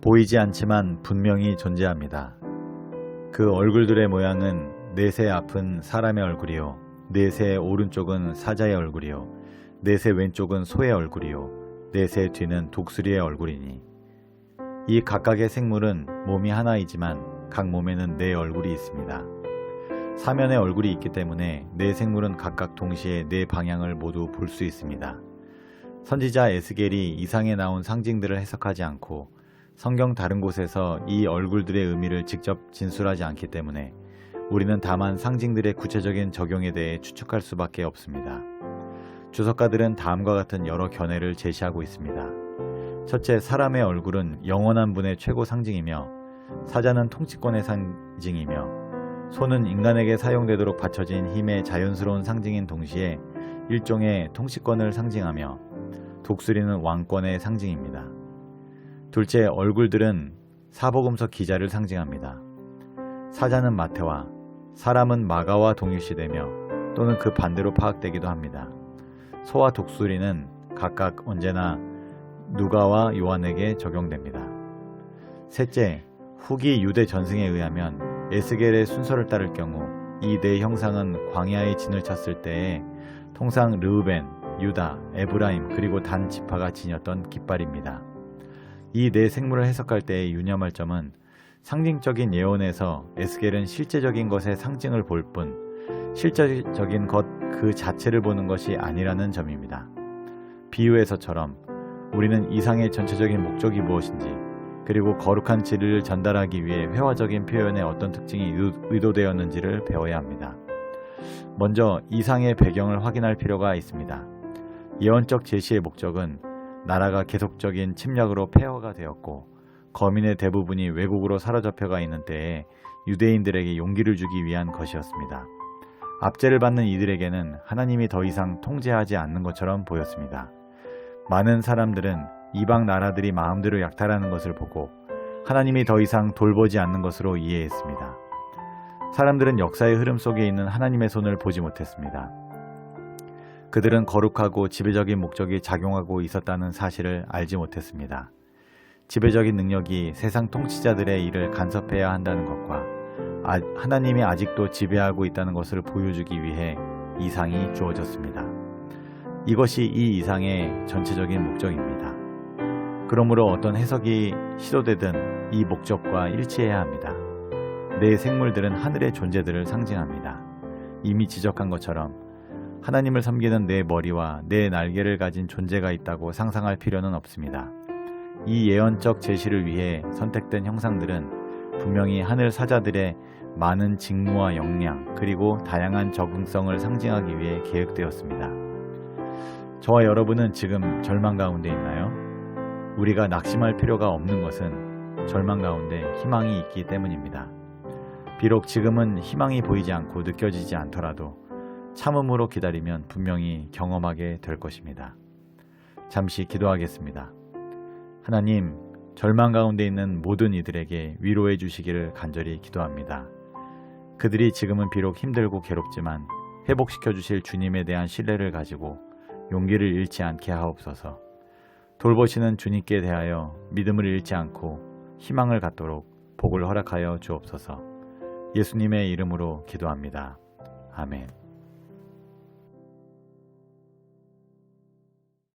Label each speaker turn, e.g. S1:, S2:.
S1: 보이지 않지만 분명히 존재합니다. 그 얼굴들의 모양은 넷의 앞은 사람의 얼굴이요, 넷의 오른쪽은 사자의 얼굴이요, 넷의 왼쪽은 소의 얼굴이요, 넷의 뒤는 독수리의 얼굴이니, 이 각각의 생물은 몸이 하나이지만 각 몸에는 네 얼굴이 있습니다. 사면의 얼굴이 있기 때문에 네 생물은 각각 동시에 네 방향을 모두 볼 수 있습니다. 선지자 에스겔이 이상에 나온 상징들을 해석하지 않고 성경 다른 곳에서 이 얼굴들의 의미를 직접 진술하지 않기 때문에 우리는 다만 상징들의 구체적인 적용에 대해 추측할 수밖에 없습니다. 주석가들은 다음과 같은 여러 견해를 제시하고 있습니다. 첫째, 사람의 얼굴은 영원한 분의 최고 상징이며, 사자는 통치권의 상징이며, 소는 인간에게 사용되도록 받쳐진 힘의 자연스러운 상징인 동시에 일종의 통치권을 상징하며, 독수리는 왕권의 상징입니다. 둘째, 얼굴들은 사복음서 기자를 상징합니다. 사자는 마태와, 사람은 마가와 동일시되며 또는 그 반대로 파악되기도 합니다. 소와 독수리는 각각 언제나 누가와 요한에게 적용됩니다. 셋째, 후기 유대 전승에 의하면 에스겔의 순서를 따를 경우 이 네 형상은 광야의 진을 쳤을 때에 통상 르우벤, 유다, 에브라임 그리고 단 지파가 지녔던 깃발입니다. 이 네 생물을 해석할 때의 유념할 점은 상징적인 예언에서 에스겔은 실제적인 것의 상징을 볼 뿐 실제적인 것 그 자체를 보는 것이 아니라는 점입니다. 비유에서처럼 우리는 이상의 전체적인 목적이 무엇인지, 그리고 거룩한 진리를 전달하기 위해 회화적인 표현에 어떤 특징이 의도되었는지를 배워야 합니다. 먼저 이상의 배경을 확인할 필요가 있습니다. 예언적 제시의 목적은 나라가 계속적인 침략으로 폐허가 되었고 거민의 대부분이 외국으로 사로잡혀가 있는 때에 유대인들에게 용기를 주기 위한 것이었습니다. 압제를 받는 이들에게는 하나님이 더 이상 통제하지 않는 것처럼 보였습니다. 많은 사람들은 이방 나라들이 마음대로 약탈하는 것을 보고 하나님이 더 이상 돌보지 않는 것으로 이해했습니다. 사람들은 역사의 흐름 속에 있는 하나님의 손을 보지 못했습니다. 그들은 거룩하고 지배적인 목적이 작용하고 있었다는 사실을 알지 못했습니다. 지배적인 능력이 세상 통치자들의 일을 간섭해야 한다는 것과 하나님이 아직도 지배하고 있다는 것을 보여주기 위해 이상이 주어졌습니다. 이것이 이 이상의 전체적인 목적입니다. 그러므로 어떤 해석이 시도되든 이 목적과 일치해야 합니다. 네 생물들은 하늘의 존재들을 상징합니다. 이미 지적한 것처럼 하나님을 섬기는 네 머리와 네 날개를 가진 존재가 있다고 상상할 필요는 없습니다. 이 예언적 제시를 위해 선택된 형상들은 분명히 하늘 사자들의 많은 직무와 역량 그리고 다양한 적응성을 상징하기 위해 계획되었습니다. 저와 여러분은 지금 절망 가운데 있나요? 우리가 낙심할 필요가 없는 것은 절망 가운데 희망이 있기 때문입니다. 비록 지금은 희망이 보이지 않고 느껴지지 않더라도 참음으로 기다리면 분명히 경험하게 될 것입니다. 잠시 기도하겠습니다. 하나님, 절망 가운데 있는 모든 이들에게 위로해 주시기를 간절히 기도합니다. 그들이 지금은 비록 힘들고 괴롭지만 회복시켜 주실 주님에 대한 신뢰를 가지고 용기를 잃지 않게 하옵소서. 돌보시는 주님께 대하여 믿음을 잃지 않고 희망을 갖도록 복을 허락하여 주옵소서. 예수님의 이름으로 기도합니다. 아멘.